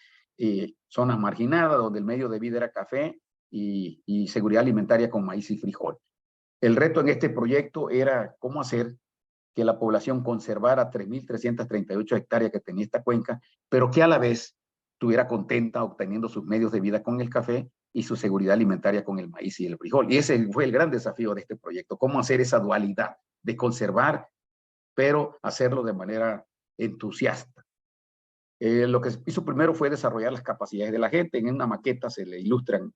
zonas marginadas donde el medio de vida era café y seguridad alimentaria con maíz y frijol. El reto en este proyecto era cómo hacer que la población conservara 3.338 hectáreas que tenía esta cuenca, pero que a la vez estuviera contenta obteniendo sus medios de vida con el café y su seguridad alimentaria con el maíz y el frijol. Y ese fue el gran desafío de este proyecto, cómo hacer esa dualidad de conservar, pero hacerlo de manera entusiasta. Lo que se hizo primero fue desarrollar las capacidades de la gente. En una maqueta se le ilustran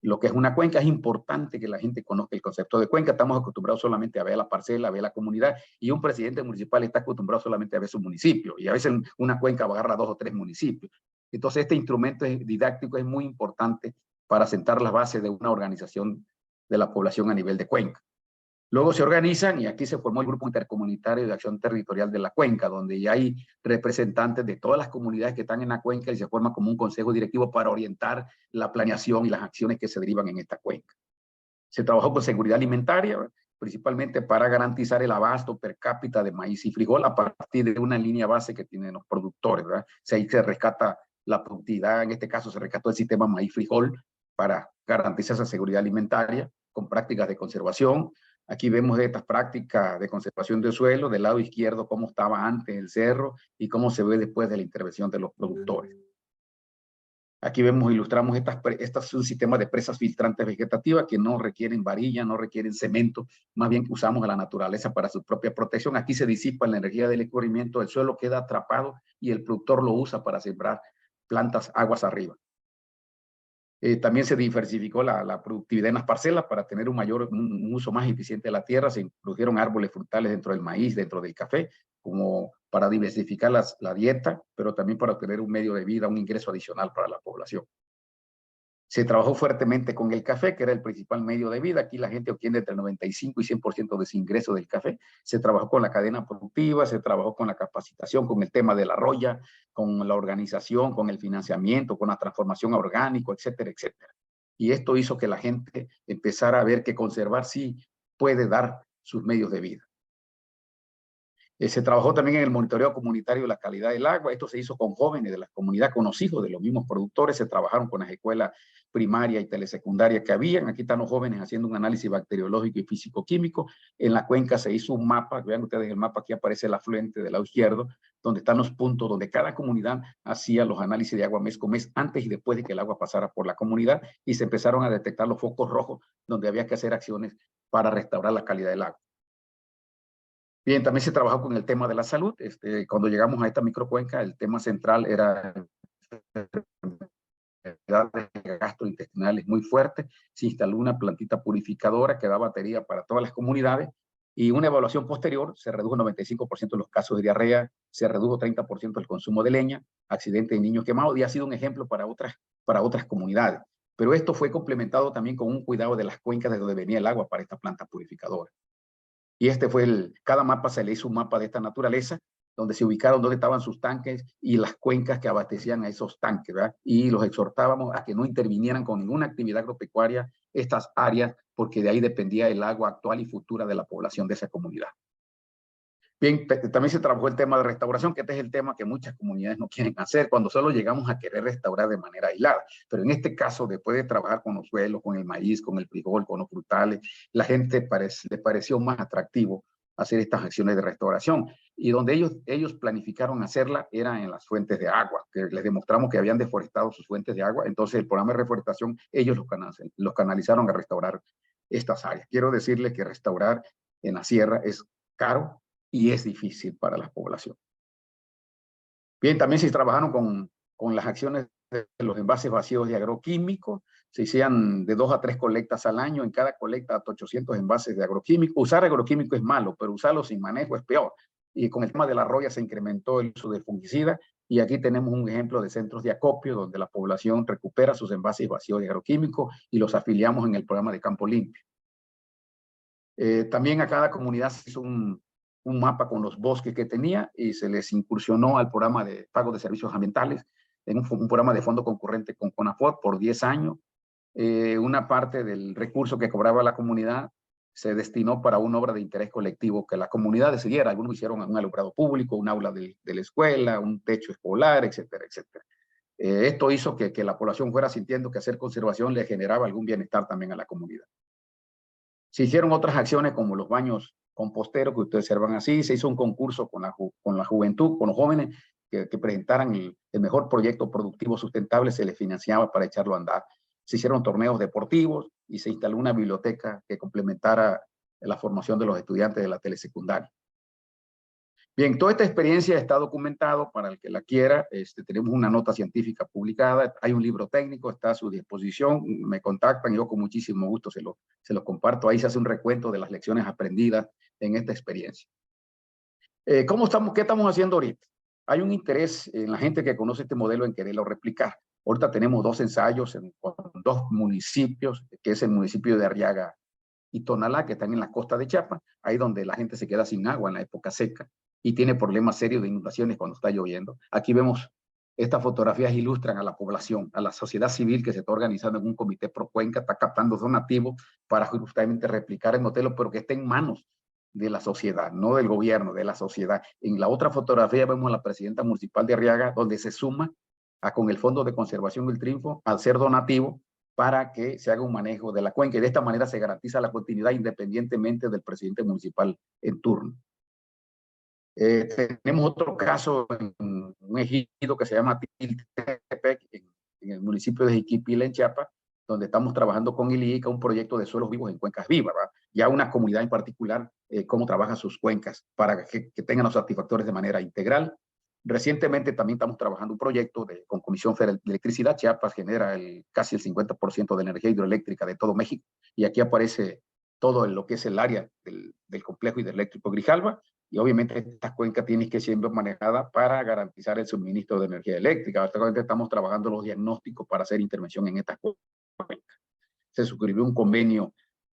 lo que es una cuenca. Es importante que la gente conozca el concepto de cuenca. Estamos acostumbrados solamente a ver la parcela, a ver la comunidad, y un presidente municipal está acostumbrado solamente a ver su municipio, y a veces una cuenca agarra 2 o 3 municipios. Entonces este instrumento didáctico es muy importante para sentar las bases de una organización de la población a nivel de cuenca. Luego se organizan, y aquí se formó el Grupo Intercomunitario de Acción Territorial de la Cuenca, donde ya hay representantes de todas las comunidades que están en la cuenca, y se forma como un consejo directivo para orientar la planeación y las acciones que se derivan en esta cuenca. Se trabajó con seguridad alimentaria, principalmente para garantizar el abasto per cápita de maíz y frijol a partir de una línea base que tienen los productores, ¿verdad? Ahí se rescata la productividad. En este caso se rescató el sistema maíz-frijol para garantizar esa seguridad alimentaria con prácticas de conservación. Aquí vemos estas prácticas de conservación de suelo, del lado izquierdo cómo estaba antes el cerro y cómo se ve después de la intervención de los productores. Aquí vemos, ilustramos estas son sistemas de presas filtrantes vegetativas que no requieren varilla, no requieren cemento, más bien que usamos a la naturaleza para su propia protección. Aquí se disipa la energía del escurrimiento, el suelo queda atrapado y el productor lo usa para sembrar plantas aguas arriba. También se diversificó la productividad en las parcelas para tener un uso más eficiente de la tierra. Se introdujeron árboles frutales dentro del maíz, dentro del café, como para diversificar la dieta, pero también para obtener un medio de vida, un ingreso adicional para la población. Se trabajó fuertemente con el café, que era el principal medio de vida. Aquí la gente obtiene entre el 95 y 100% de su ingreso del café. Se trabajó con la cadena productiva, se trabajó con la capacitación, con el tema de la roya, con la organización, con el financiamiento, con la transformación a orgánico, etcétera, etcétera. Y esto hizo que la gente empezara a ver que conservar sí puede dar sus medios de vida. Se trabajó también en el monitoreo comunitario de la calidad del agua. Esto se hizo con jóvenes de la comunidad, con los hijos de los mismos productores. Se trabajaron con las escuelas primarias y telesecundarias que habían. Aquí están los jóvenes haciendo un análisis bacteriológico y físico-químico. En la cuenca se hizo un mapa. Vean ustedes el mapa, aquí aparece el afluente del lado izquierdo, donde están los puntos donde cada comunidad hacía los análisis de agua mes con mes, antes y después de que el agua pasara por la comunidad, y se empezaron a detectar los focos rojos, donde había que hacer acciones para restaurar la calidad del agua. Bien, también se trabajó con el tema de la salud. Cuando llegamos a esta microcuenca, el tema central era enfermedades gastrointestinales muy fuertes. Se instaló una plantita purificadora que da batería para todas las comunidades, y una evaluación posterior se redujo 95% los casos de diarrea, se redujo 30% el consumo de leña, accidentes de niños quemados, y ha sido un ejemplo para otras comunidades. Pero esto fue complementado también con un cuidado de las cuencas de donde venía el agua para esta planta purificadora. Y cada mapa se le hizo un mapa de esta naturaleza, donde se ubicaron dónde estaban sus tanques y las cuencas que abastecían a esos tanques, ¿verdad? Y los exhortábamos a que no intervinieran con ninguna actividad agropecuaria estas áreas, porque de ahí dependía el agua actual y futura de la población de esa comunidad. Bien, también se trabajó el tema de restauración, que este es el tema que muchas comunidades no quieren hacer cuando solo llegamos a querer restaurar de manera aislada. Pero en este caso, después de trabajar con los suelos, con el maíz, con el frijol, con los frutales, la gente le pareció más atractivo hacer estas acciones de restauración. Y donde ellos planificaron hacerla era en las fuentes de agua, que les demostramos que habían deforestado sus fuentes de agua. Entonces el programa de reforestación, ellos los canalizaron a restaurar estas áreas. Quiero decirles que restaurar en la sierra es caro y es difícil para la población. Bien, también se trabajaron con las acciones de los envases vacíos de agroquímicos. Se hacían de 2 a 3 colectas al año, en cada colecta hasta 800 envases de agroquímicos. Usar agroquímico es malo, pero usarlo sin manejo es peor. Y con el tema de la roya se incrementó el uso de fungicida, y aquí tenemos un ejemplo de centros de acopio donde la población recupera sus envases vacíos de agroquímicos y los afiliamos en el programa de Campo Limpio. También a cada comunidad se hizo un mapa con los bosques que tenía y se les incursionó al programa de pago de servicios ambientales en un programa de fondo concurrente con CONAFOR por 10 años. Una parte del recurso que cobraba la comunidad se destinó para una obra de interés colectivo que la comunidad decidiera. Algunos hicieron un alumbrado público, un aula de la escuela, un techo escolar, etcétera, etcétera. Esto hizo que la población fuera sintiendo que hacer conservación le generaba algún bienestar también a la comunidad. Se hicieron otras acciones como los baños composteros que ustedes observan así. Se hizo un concurso con la juventud, con los jóvenes que presentaran el mejor proyecto productivo sustentable, se les financiaba para echarlo a andar. Se hicieron torneos deportivos y se instaló una biblioteca que complementara la formación de los estudiantes de la telesecundaria. Bien, toda esta experiencia está documentado para el que la quiera. Tenemos una nota científica publicada, hay un libro técnico, está a su disposición, me contactan y yo con muchísimo gusto se lo comparto. Ahí se hace un recuento de las lecciones aprendidas en esta experiencia. ¿Qué estamos haciendo ahorita? Hay un interés en la gente que conoce este modelo en quererlo replicar. Ahorita tenemos 2 ensayos con 2 municipios, que es el municipio de Arriaga y Tonalá, que están en la costa de Chiapas, ahí donde la gente se queda sin agua en la época seca y tiene problemas serios de inundaciones cuando está lloviendo. Aquí vemos, estas fotografías ilustran a la población, a la sociedad civil que se está organizando en un comité pro cuenca, está captando donativos para justamente replicar el modelo, pero que esté en manos de la sociedad, no del gobierno, de la sociedad. En la otra fotografía vemos a la presidenta municipal de Arriaga, donde se suma con el Fondo de Conservación del Trinfo al ser donativo para que se haga un manejo de la cuenca, y de esta manera se garantiza la continuidad independientemente del presidente municipal en turno. Tenemos otro caso en un ejido que se llama Tiltepec, en el municipio de Jiquipila, en Chiapas, donde estamos trabajando con ILICA un proyecto de suelos vivos en cuencas vivas, ¿verdad? Ya una comunidad en particular, cómo trabaja sus cuencas para que tengan los satisfactores de manera integral. Recientemente también estamos trabajando un proyecto con Comisión Federal de Electricidad. Chiapas genera casi el 50% de energía hidroeléctrica de todo México, y aquí aparece todo lo que es el área del complejo hidroeléctrico Grijalva, y obviamente esta cuenca tiene que ser manejada para garantizar el suministro de energía eléctrica. Actualmente estamos trabajando los diagnósticos para hacer intervención en estas cuencas. Se suscribió un convenio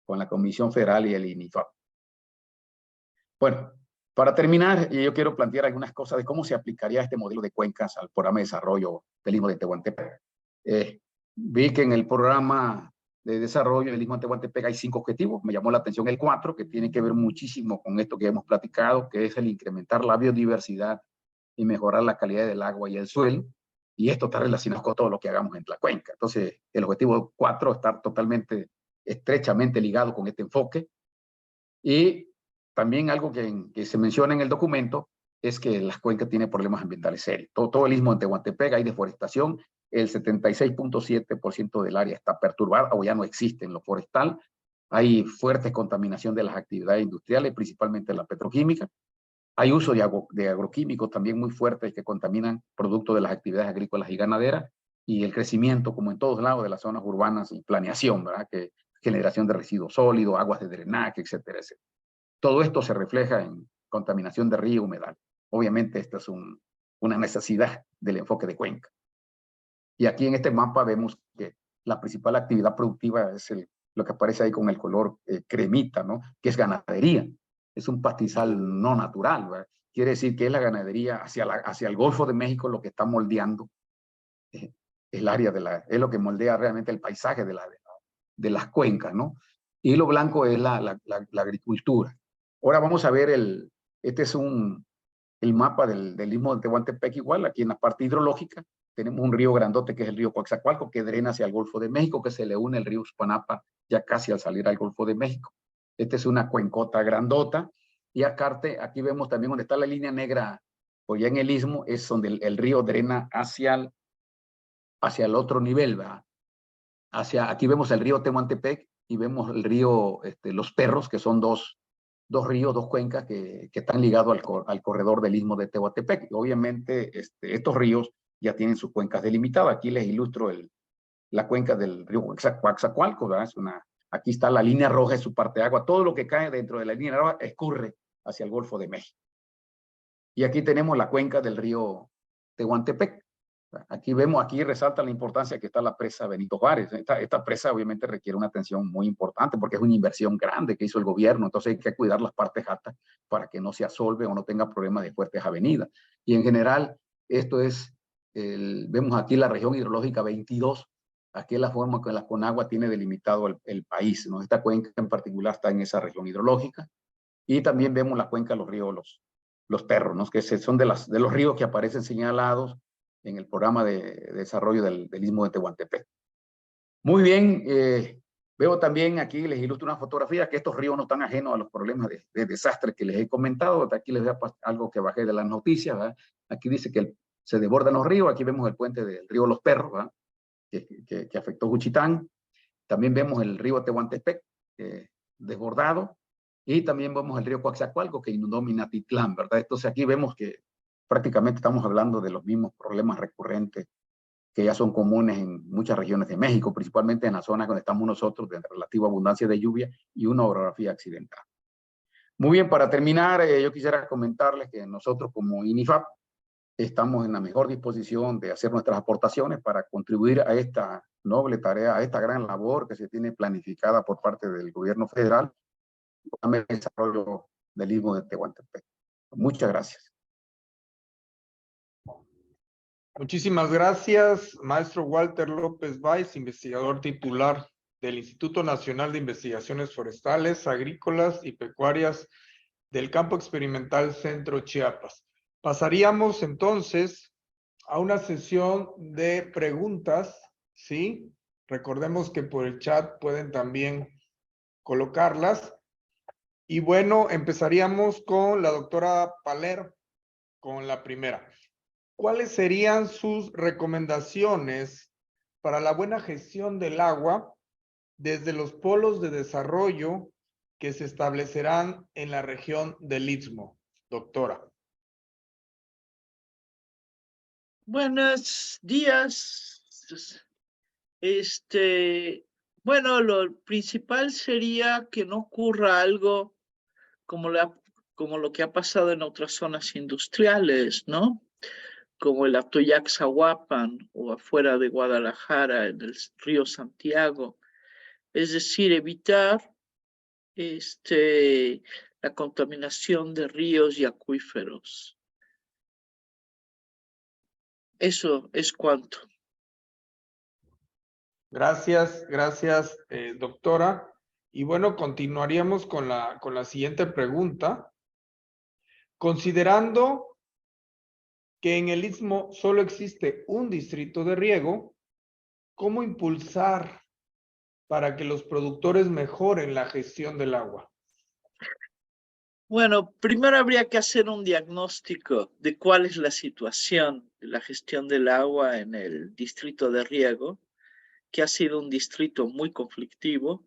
con la Comisión Federal y el INIFAP. Bueno, para terminar, yo quiero plantear algunas cosas de cómo se aplicaría este modelo de cuencas al programa de desarrollo del Istmo de Tehuantepec. Vi que en el programa de desarrollo del Istmo de Tehuantepec hay 5 objetivos. Me llamó la atención el 4, que tiene que ver muchísimo con esto que hemos platicado, que es el incrementar la biodiversidad y mejorar la calidad del agua y el suelo. Y esto está relacionado con todo lo que hagamos en la cuenca. Entonces, el objetivo 4 está totalmente, estrechamente ligado con este enfoque. Y también algo que se menciona en el documento es que las cuencas tienen problemas ambientales serios. Todo el istmo de Tehuantepec hay deforestación, el 76.7% del área está perturbada o ya no existe en lo forestal. Hay fuerte contaminación de las actividades industriales, principalmente la petroquímica. Hay uso de agroquímicos también muy fuertes que contaminan productos de las actividades agrícolas y ganaderas, y el crecimiento, como en todos lados de las zonas urbanas, y planeación, ¿verdad? Que generación de residuos sólidos, aguas de drenaje, etcétera, etcétera. Todo esto se refleja en contaminación de río y humedal. Obviamente esta es una necesidad del enfoque de cuenca. Y aquí en este mapa vemos que la principal actividad productiva es lo que aparece ahí con el color cremita, ¿no? Que es ganadería. Es un pastizal no natural, ¿verdad? Quiere decir que es la ganadería hacia el Golfo de México lo que está moldeando el área es lo que moldea realmente el paisaje de las cuencas, ¿no? Y lo blanco es la agricultura. Ahora vamos a ver este es el mapa del istmo de Tehuantepec igual. Aquí en la parte hidrológica tenemos un río grandote que es el río Coaxacualco, que drena hacia el Golfo de México, que se le une el río Uspannapa ya casi al salir al Golfo de México. Esta es una cuencota grandota. Y acarte, aquí vemos también donde está la línea negra, pues ya en el istmo es donde el río drena hacia el otro nivel, ¿verdad? Aquí vemos el río Tehuantepec y vemos el río Los Perros, que son dos ríos, dos cuencas que están ligados al corredor del istmo de Tehuantepec. Y obviamente estos ríos ya tienen sus cuencas delimitadas. Aquí les ilustro la cuenca del río Coaxacualco, ¿verdad? Aquí está la línea roja, es su parte de agua. Todo lo que cae dentro de la línea roja escurre hacia el Golfo de México. Y aquí tenemos la cuenca del río Tehuantepec. Aquí resalta la importancia que está la presa Benito Juárez. Esta presa obviamente requiere una atención muy importante porque es una inversión grande que hizo el gobierno, entonces hay que cuidar las partes altas para que no se asolve o no tenga problemas de fuertes avenidas. Y en general, vemos aquí la región hidrológica 22, aquí es la forma que la Conagua tiene delimitado el país, ¿no? Esta cuenca en particular está en esa región hidrológica, y también vemos la cuenca de los ríos Los Perros, ¿no? Que son de los ríos que aparecen señalados en el programa de desarrollo del istmo de Tehuantepec. Muy bien, veo también aquí, les ilustro una fotografía, que estos ríos no están ajenos a los problemas de desastre que les he comentado. Aquí les veo algo que bajé de las noticias, ¿verdad? Aquí dice que se desbordan los ríos. Aquí vemos el puente del río Los Perros, ¿verdad? Que afectó Juchitán. También vemos el río Tehuantepec desbordado, y también vemos el río Coaxacualco que inundó Minatitlán, ¿verdad? Entonces aquí vemos que prácticamente estamos hablando de los mismos problemas recurrentes que ya son comunes en muchas regiones de México, principalmente en la zona donde estamos nosotros, de relativa abundancia de lluvia y una orografía accidental. Muy bien, para terminar, yo quisiera comentarles que nosotros como INIFAP estamos en la mejor disposición de hacer nuestras aportaciones para contribuir a esta noble tarea, a esta gran labor que se tiene planificada por parte del gobierno federal para el desarrollo del istmo de Tehuantepec. Muchas gracias. Muchísimas gracias, maestro Walter López Valls, investigador titular del Instituto Nacional de Investigaciones Forestales, Agrícolas y Pecuarias del Campo Experimental Centro Chiapas. Pasaríamos entonces a una sesión de preguntas, ¿sí? Recordemos que por el chat pueden también colocarlas. Y bueno, empezaríamos con la doctora Paler, con la primera. ¿Cuáles serían sus recomendaciones para la buena gestión del agua desde los polos de desarrollo que se establecerán en la región del Istmo, doctora? Buenos días. Bueno, lo principal sería que no ocurra algo como lo que ha pasado en otras zonas industriales, ¿no? Como el Atoyac-Zahuapan o afuera de Guadalajara, en el río Santiago. Es decir, evitar la contaminación de ríos y acuíferos. Eso es cuanto. Gracias, doctora. Y bueno, continuaríamos con la siguiente pregunta. Considerando que en el Istmo solo existe un distrito de riego, ¿cómo impulsar para que los productores mejoren la gestión del agua? Bueno, primero habría que hacer un diagnóstico de cuál es la situación de la gestión del agua en el distrito de riego, que ha sido un distrito muy conflictivo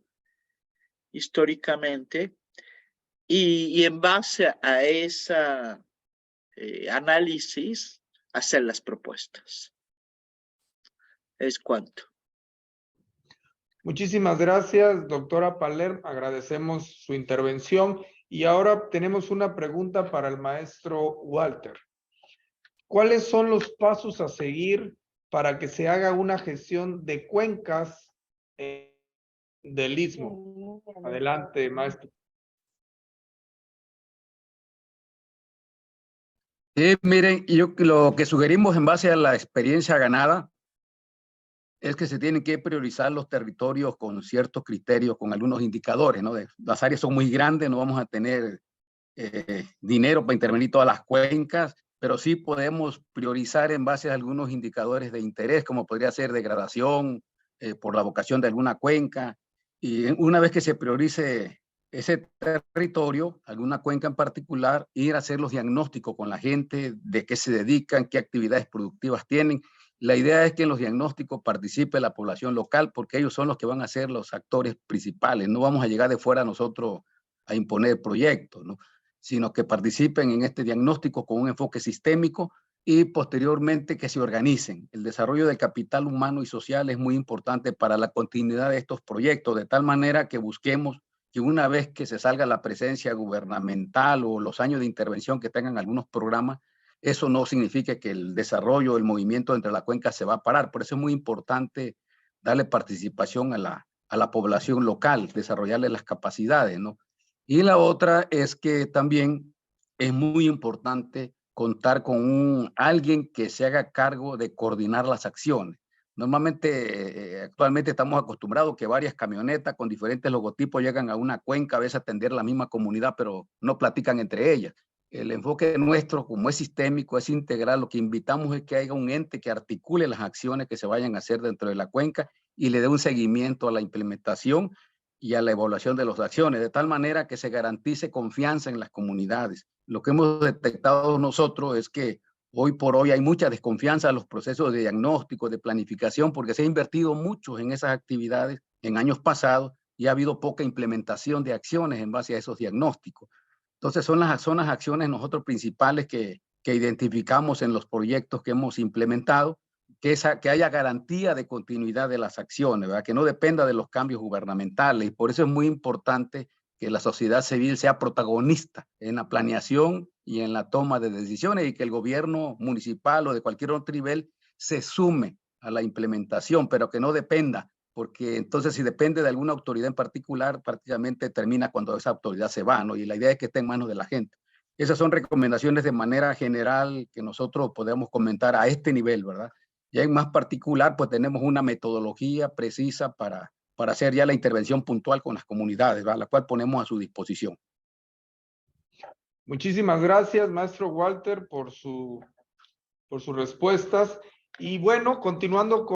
históricamente, y en base a ese análisis, hacer las propuestas. Es cuanto. Muchísimas gracias, doctora Palermo. Agradecemos su intervención. Y ahora tenemos una pregunta para el maestro Walter. ¿Cuáles son los pasos a seguir para que se haga una gestión de cuencas del Istmo? Adelante, maestro. Miren, yo lo que sugerimos en base a la experiencia ganada es que se tienen que priorizar los territorios con ciertos criterios, con algunos indicadores, ¿no? Las áreas son muy grandes, no vamos a tener dinero para intervenir todas las cuencas, pero sí podemos priorizar en base a algunos indicadores de interés, como podría ser degradación por la vocación de alguna cuenca. Y una vez que se priorice ese territorio, alguna cuenca en particular, ir a hacer los diagnósticos con la gente, de qué se dedican, qué actividades productivas tienen. La idea es que en los diagnósticos participe la población local, porque ellos son los que van a ser los actores principales. No vamos a llegar de fuera nosotros a imponer proyectos, ¿no? Sino que participen en este diagnóstico con un enfoque sistémico y posteriormente que se organicen. El desarrollo del capital humano y social es muy importante para la continuidad de estos proyectos, de tal manera que busquemos que una vez que se salga la presencia gubernamental o los años de intervención que tengan algunos programas, eso no significa que el desarrollo, el movimiento entre la cuenca se va a parar. Por eso es muy importante darle participación a la población local, desarrollarle las capacidades, ¿no? Y la otra es que también es muy importante contar con alguien que se haga cargo de coordinar las acciones. Normalmente, actualmente estamos acostumbrados que varias camionetas con diferentes logotipos llegan a una cuenca, a veces a atender la misma comunidad, pero no platican entre ellas. El enfoque nuestro, como es sistémico, es integral, lo que invitamos es que haya un ente que articule las acciones que se vayan a hacer dentro de la cuenca y le dé un seguimiento a la implementación y a la evaluación de las acciones, de tal manera que se garantice confianza en las comunidades. Lo que hemos detectado nosotros es que hoy por hoy hay mucha desconfianza en los procesos de diagnóstico, de planificación, porque se ha invertido mucho en esas actividades en años pasados y ha habido poca implementación de acciones en base a esos diagnósticos. Entonces son las acciones nosotros principales que identificamos en los proyectos que hemos implementado, que haya garantía de continuidad de las acciones, ¿verdad? Que no dependa de los cambios gubernamentales. Y por eso es muy importante que la sociedad civil sea protagonista en la planeación y en la toma de decisiones y que el gobierno municipal o de cualquier otro nivel se sume a la implementación, pero que no dependa, porque entonces si depende de alguna autoridad en particular, prácticamente termina cuando esa autoridad se va, ¿no? Y la idea es que esté en manos de la gente. Esas son recomendaciones de manera general que nosotros podemos comentar a este nivel, ¿verdad? Ya en más particular, pues tenemos una metodología precisa para hacer ya la intervención puntual con las comunidades, ¿verdad? La cual ponemos a su disposición. Muchísimas gracias, maestro Walter, por sus respuestas. Y bueno, continuando con